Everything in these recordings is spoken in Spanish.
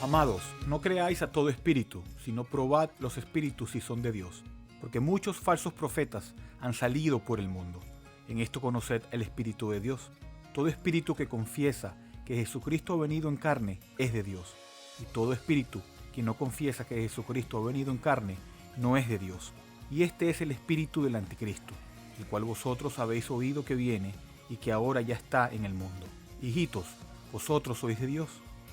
Amados, no creáis a todo espíritu, sino probad los espíritus si son de Dios, porque muchos falsos profetas han salido por el mundo. En esto conoced el Espíritu de Dios. Todo espíritu que confiesa que Jesucristo ha venido en carne es de Dios, y todo espíritu que no confiesa que Jesucristo ha venido en carne no es de Dios. Y este es el espíritu del anticristo, el cual vosotros habéis oído que viene y que ahora ya está en el mundo. Hijitos, vosotros sois de Dios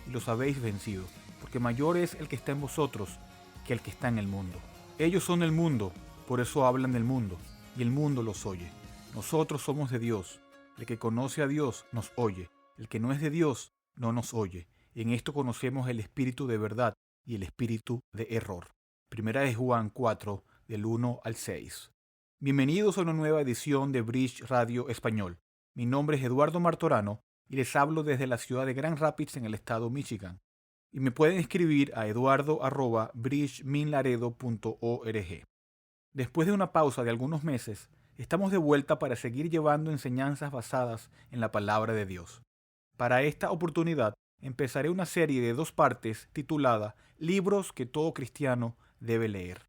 y los habéis vencido, porque mayor es el que está en vosotros que el que está en el mundo. Ellos son del mundo, por eso hablan del mundo, y el mundo los oye. Nosotros somos de Dios. El que conoce a Dios nos oye. El que no es de Dios no nos oye. En esto conocemos el espíritu de verdad y el espíritu de error. Primera de Juan 4, del 1 al 6. Bienvenidos a una nueva edición de Bridge Radio Español. Mi nombre es Eduardo Martorano y les hablo desde la ciudad de Grand Rapids en el estado Michigan. Y me pueden escribir a eduardo@bridgeminlaredo.org. Después de una pausa de algunos meses, estamos de vuelta para seguir llevando enseñanzas basadas en la palabra de Dios. Para esta oportunidad, empezaré una serie de 2 partes titulada Libros que todo cristiano debe leer.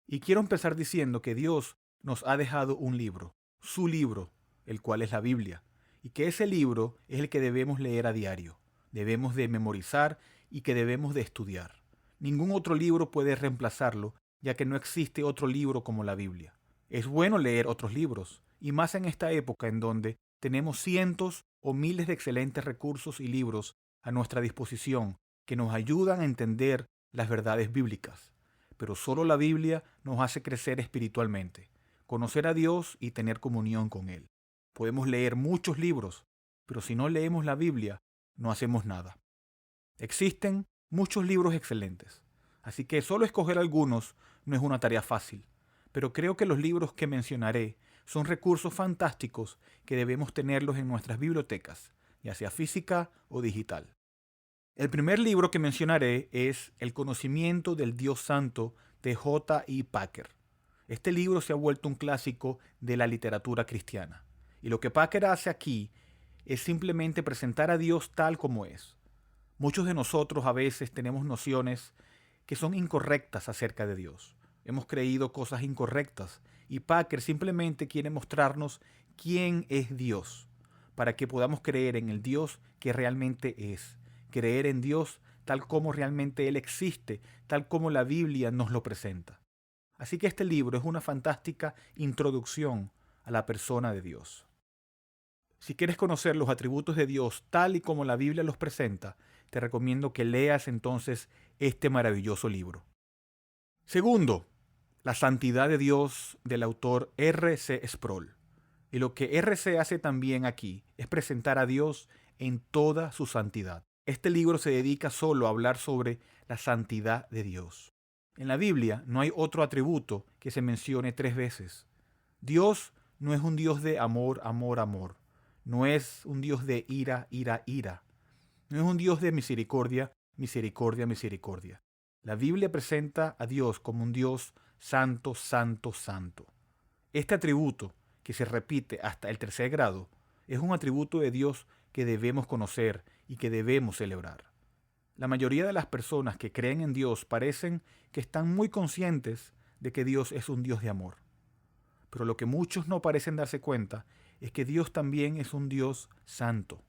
Y quiero empezar diciendo que Dios nos ha dejado un libro, su libro, el cual es la Biblia, y que ese libro es el que debemos leer a diario, debemos de memorizar y que debemos de estudiar. Ningún otro libro puede reemplazarlo, ya que no existe otro libro como la Biblia. Es bueno leer otros libros, y más en esta época en donde tenemos cientos o miles de excelentes recursos y libros a nuestra disposición que nos ayudan a entender las verdades bíblicas. Pero solo la Biblia nos hace crecer espiritualmente, conocer a Dios y tener comunión con Él. Podemos leer muchos libros, pero si no leemos la Biblia, no hacemos nada. Existen muchos libros excelentes, así que solo escoger algunos no es una tarea fácil, pero creo que los libros que mencionaré son recursos fantásticos que debemos tenerlos en nuestras bibliotecas, ya sea física o digital. El primer libro que mencionaré es El conocimiento del Dios Santo de J. I. Packer. Este libro se ha vuelto un clásico de la literatura cristiana. Y lo que Packer hace aquí es simplemente presentar a Dios tal como es. Muchos de nosotros a veces tenemos nociones que son incorrectas acerca de Dios. Hemos creído cosas incorrectas y Packer simplemente quiere mostrarnos quién es Dios para que podamos creer en el Dios que realmente es. Creer en Dios tal como realmente Él existe, tal como la Biblia nos lo presenta. Así que este libro es una fantástica introducción a la persona de Dios. Si quieres conocer los atributos de Dios tal y como la Biblia los presenta, te recomiendo que leas entonces este maravilloso libro. Segundo, La santidad de Dios del autor R.C. Sproul. Y lo que R.C. hace también aquí es presentar a Dios en toda su santidad. Este libro se dedica solo a hablar sobre la santidad de Dios. En la Biblia no hay otro atributo que se mencione 3 veces. Dios no es un Dios de amor, amor, amor. No es un Dios de ira, ira, ira. No es un Dios de misericordia, misericordia, misericordia. La Biblia presenta a Dios como un Dios santo, santo, santo. Este atributo, que se repite hasta el 3er grado, es un atributo de Dios que debemos conocer y que debemos celebrar. La mayoría de las personas que creen en Dios parecen que están muy conscientes de que Dios es un Dios de amor. Pero lo que muchos no parecen darse cuenta es que Dios también es un Dios santo.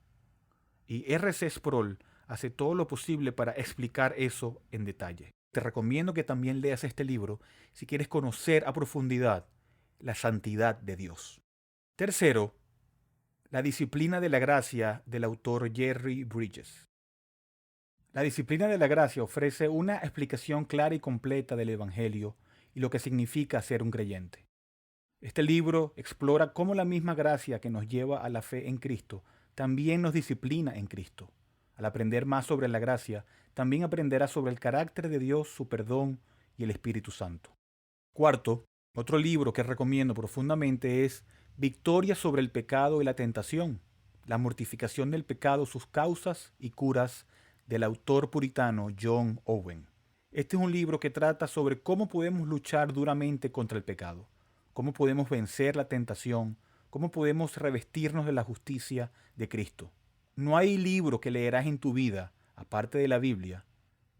Y R.C. Sproul hace todo lo posible para explicar eso en detalle. Te recomiendo que también leas este libro si quieres conocer a profundidad la santidad de Dios. Tercero, La disciplina de la gracia del autor Jerry Bridges. La disciplina de la gracia ofrece una explicación clara y completa del Evangelio y lo que significa ser un creyente. Este libro explora cómo la misma gracia que nos lleva a la fe en Cristo también nos disciplina en Cristo. Al aprender más sobre la gracia, también aprenderás sobre el carácter de Dios, su perdón y el Espíritu Santo. Cuarto, otro libro que recomiendo profundamente es Victoria sobre el pecado y la tentación, la mortificación del pecado, sus causas y curas, del autor puritano John Owen. Este es un libro que trata sobre cómo podemos luchar duramente contra el pecado, cómo podemos vencer la tentación, cómo podemos revestirnos de la justicia de Cristo. No hay libro que leerás en tu vida, aparte de la Biblia,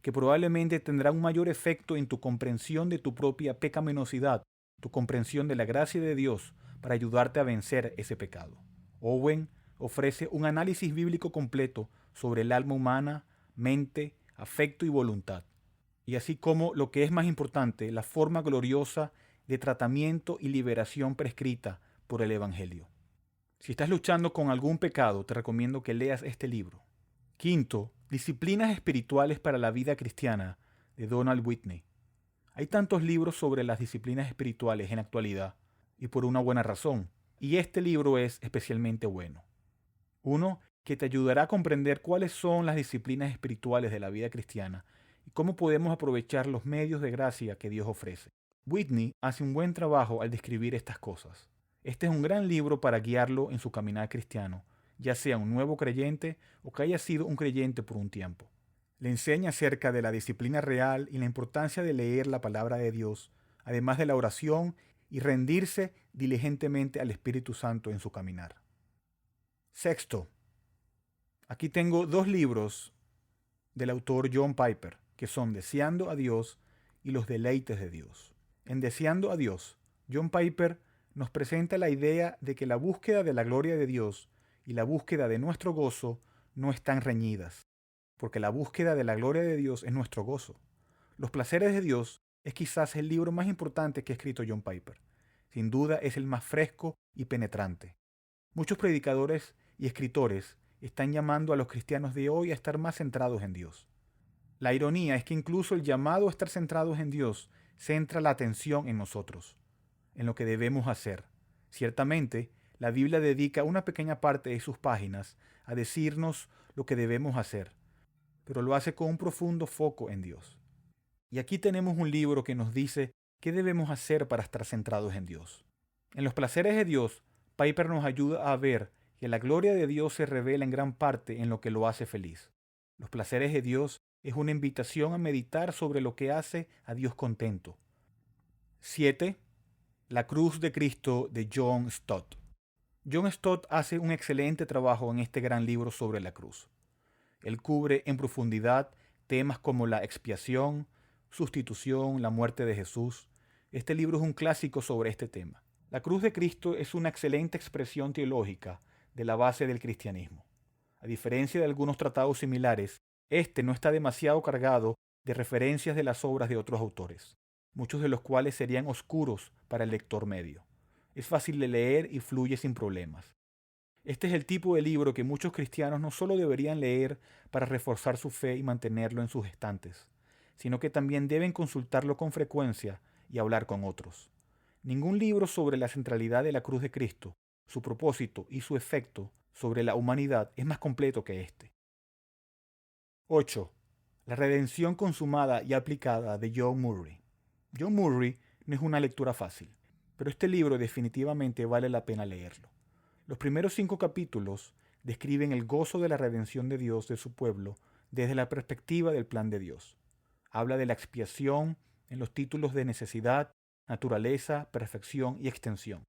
que probablemente tendrá un mayor efecto en tu comprensión de tu propia pecaminosidad, tu comprensión de la gracia de Dios para ayudarte a vencer ese pecado. Owen ofrece un análisis bíblico completo sobre el alma humana, mente, afecto y voluntad, y así como, lo que es más importante, la forma gloriosa de tratamiento y liberación prescrita por el Evangelio. Si estás luchando con algún pecado, te recomiendo que leas este libro. Quinto, Disciplinas espirituales para la vida cristiana, de Donald Whitney. Hay tantos libros sobre las disciplinas espirituales en la actualidad, y por una buena razón, y este libro es especialmente bueno. Uno que te ayudará a comprender cuáles son las disciplinas espirituales de la vida cristiana y cómo podemos aprovechar los medios de gracia que Dios ofrece. Whitney hace un buen trabajo al describir estas cosas. Este es un gran libro para guiarlo en su caminar cristiano, ya sea un nuevo creyente o que haya sido un creyente por un tiempo. Le enseña acerca de la disciplina real y la importancia de leer la palabra de Dios, además de la oración y rendirse diligentemente al Espíritu Santo en su caminar. Sexto, aquí tengo 2 libros del autor John Piper, que son Deseando a Dios y Los Deleites de Dios. En Deseando a Dios, John Piper nos presenta la idea de que la búsqueda de la gloria de Dios y la búsqueda de nuestro gozo no están reñidas, porque la búsqueda de la gloria de Dios es nuestro gozo. Los placeres de Dios es quizás el libro más importante que ha escrito John Piper. Sin duda es el más fresco y penetrante. Muchos predicadores y escritores están llamando a los cristianos de hoy a estar más centrados en Dios. La ironía es que incluso el llamado a estar centrados en Dios centra la atención en nosotros, en lo que debemos hacer. Ciertamente, la Biblia dedica una pequeña parte de sus páginas a decirnos lo que debemos hacer, pero lo hace con un profundo foco en Dios. Y aquí tenemos un libro que nos dice qué debemos hacer para estar centrados en Dios. En los placeres de Dios, Piper nos ayuda a ver que la gloria de Dios se revela en gran parte en lo que lo hace feliz. Los placeres de Dios es una invitación a meditar sobre lo que hace a Dios contento. 7. La cruz de Cristo, de John Stott. John Stott hace un excelente trabajo en este gran libro sobre la cruz. Él cubre en profundidad temas como la expiación, sustitución, la muerte de Jesús. Este libro es un clásico sobre este tema. La cruz de Cristo es una excelente expresión teológica de la base del cristianismo. A diferencia de algunos tratados similares, este no está demasiado cargado de referencias de las obras de otros autores, muchos de los cuales serían oscuros para el lector medio. Es fácil de leer y fluye sin problemas. Este es el tipo de libro que muchos cristianos no solo deberían leer para reforzar su fe y mantenerlo en sus estantes, sino que también deben consultarlo con frecuencia y hablar con otros. Ningún libro sobre la centralidad de la cruz de Cristo, su propósito y su efecto sobre la humanidad es más completo que este. 8. La redención consumada y aplicada, de John Murray. John Murray no es una lectura fácil, pero este libro definitivamente vale la pena leerlo. Los primeros 5 capítulos describen el gozo de la redención de Dios de su pueblo desde la perspectiva del plan de Dios. Habla de la expiación en los títulos de necesidad, naturaleza, perfección y extensión.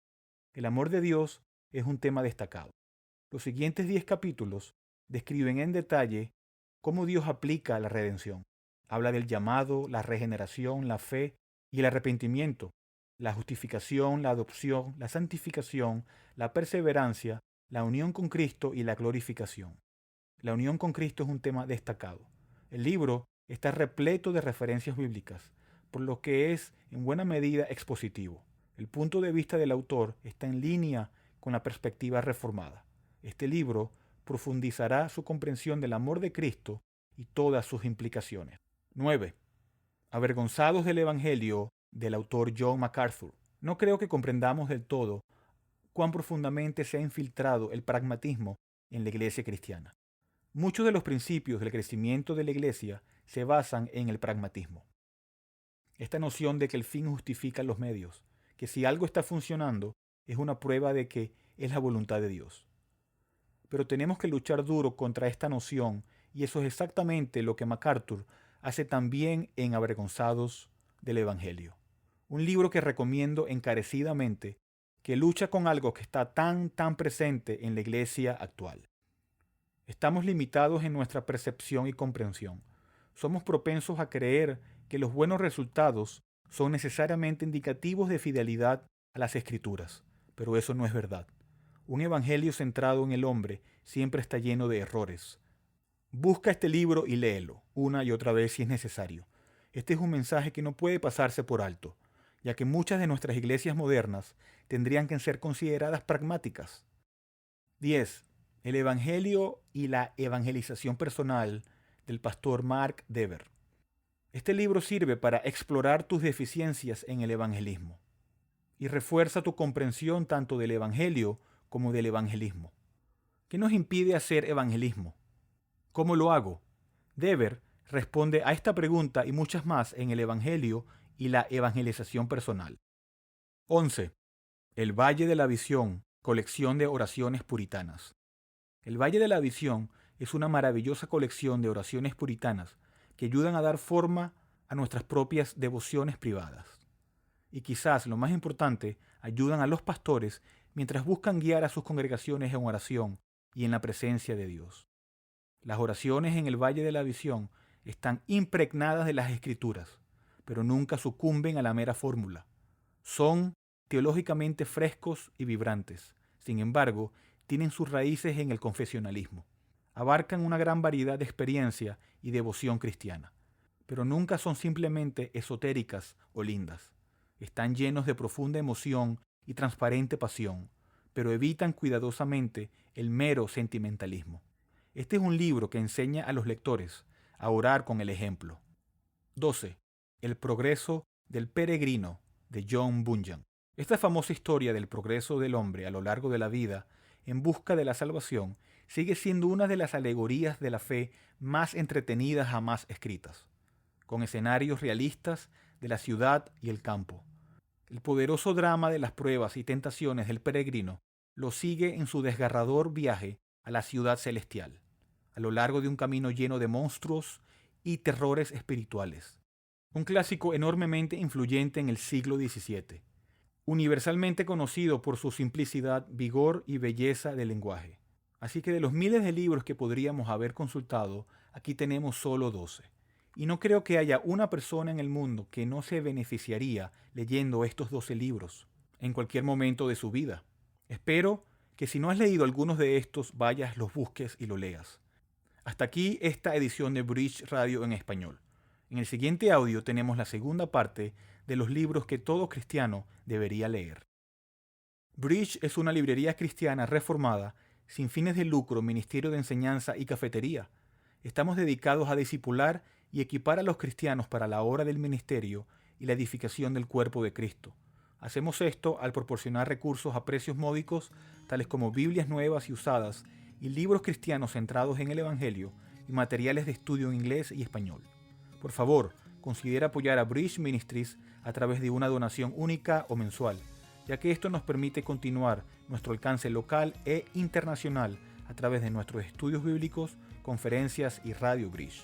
El amor de Dios es un tema destacado. Los siguientes 10 capítulos describen en detalle cómo Dios aplica la redención. Habla del llamado, la regeneración, la fe y el arrepentimiento, la justificación, la adopción, la santificación, la perseverancia, la unión con Cristo y la glorificación. La unión con Cristo es un tema destacado. El libro está repleto de referencias bíblicas, por lo que es en buena medida expositivo. El punto de vista del autor está en línea con la perspectiva reformada. Este libro profundizará su comprensión del amor de Cristo y todas sus implicaciones. 9. Avergonzados del Evangelio, del autor John MacArthur. No creo que comprendamos del todo cuán profundamente se ha infiltrado el pragmatismo en la iglesia cristiana. Muchos de los principios del crecimiento de la iglesia se basan en el pragmatismo. Esta noción de que el fin justifica los medios, que si algo está funcionando es una prueba de que es la voluntad de Dios. Pero tenemos que luchar duro contra esta noción y eso es exactamente lo que MacArthur hace también en Avergonzados del Evangelio. Un libro que recomiendo encarecidamente, que lucha con algo que está tan presente en la iglesia actual. Estamos limitados en nuestra percepción y comprensión. somos propensos a creer que los buenos resultados son necesariamente indicativos de fidelidad a las Escrituras, pero eso no es verdad. Un evangelio centrado en el hombre siempre está lleno de errores. Busca este libro y léelo, una y otra vez si es necesario. Este es un mensaje que no puede pasarse por alto, ya que muchas de nuestras iglesias modernas tendrían que ser consideradas pragmáticas. 10. El Evangelio y la evangelización personal del pastor Mark Dever. Este libro sirve para explorar tus deficiencias en el evangelismo y refuerza tu comprensión tanto del evangelio como del evangelismo. ¿Qué nos impide hacer evangelismo? ¿Cómo lo hago? Dever responde a esta pregunta y muchas más en el Evangelio y la evangelización personal. 11. El Valle de la Visión, colección de oraciones puritanas. El Valle de la Visión es una maravillosa colección de oraciones puritanas que ayudan a dar forma a nuestras propias devociones privadas. Y quizás lo más importante, ayudan a los pastores mientras buscan guiar a sus congregaciones en oración y en la presencia de Dios. Las oraciones en el Valle de la Visión están impregnadas de las Escrituras, pero nunca sucumben a la mera fórmula. Son teológicamente frescos y vibrantes. Sin embargo, tienen sus raíces en el confesionalismo. Abarcan una gran variedad de experiencia y devoción cristiana, pero nunca son simplemente esotéricas o lindas. Están llenos de profunda emoción y transparente pasión, pero evitan cuidadosamente el mero sentimentalismo. Este es un libro que enseña a los lectores a orar con el ejemplo. 12. El progreso del peregrino, de John Bunyan. Esta famosa historia del progreso del hombre a lo largo de la vida en busca de la salvación sigue siendo una de las alegorías de la fe más entretenidas jamás escritas, con escenarios realistas de la ciudad y el campo. El poderoso drama de las pruebas y tentaciones del peregrino lo sigue en su desgarrador viaje a la ciudad celestial, a lo largo de un camino lleno de monstruos y terrores espirituales. Un clásico enormemente influyente en el siglo XVII, universalmente conocido por su simplicidad, vigor y belleza de lenguaje. Así que de los miles de libros que podríamos haber consultado, aquí tenemos solo 12. Y no creo que haya una persona en el mundo que no se beneficiaría leyendo estos 12 libros en cualquier momento de su vida. Espero que si no has leído algunos de estos, vayas, los busques y lo leas. Hasta aquí esta edición de Bridge Radio en español. En el siguiente audio tenemos la segunda parte de los libros que todo cristiano debería leer. Bridge es una librería cristiana reformada, sin fines de lucro, ministerio de enseñanza y cafetería. Estamos dedicados a discipular y equipar a los cristianos para la obra del ministerio y la edificación del cuerpo de Cristo. Hacemos esto al proporcionar recursos a precios módicos, tales como Biblias nuevas y usadas, y libros cristianos centrados en el Evangelio, y materiales de estudio en inglés y español. Por favor, considera apoyar a Bridge Ministries a través de una donación única o mensual, ya que esto nos permite continuar nuestro alcance local e internacional a través de nuestros estudios bíblicos, conferencias y Radio Bridge.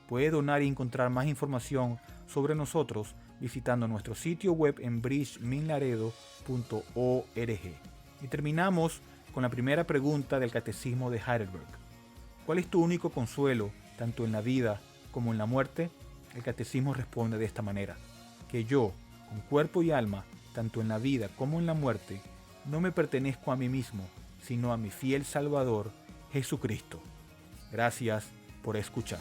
Puede donar y encontrar más información sobre nosotros visitando nuestro sitio web en bridgeminlaredo.org. Y terminamos con la primera pregunta del Catecismo de Heidelberg. ¿Cuál es tu único consuelo, tanto en la vida como en la muerte? El Catecismo responde de esta manera: que yo, con cuerpo y alma, tanto en la vida como en la muerte, no me pertenezco a mí mismo, sino a mi fiel Salvador, Jesucristo. Gracias por escuchar.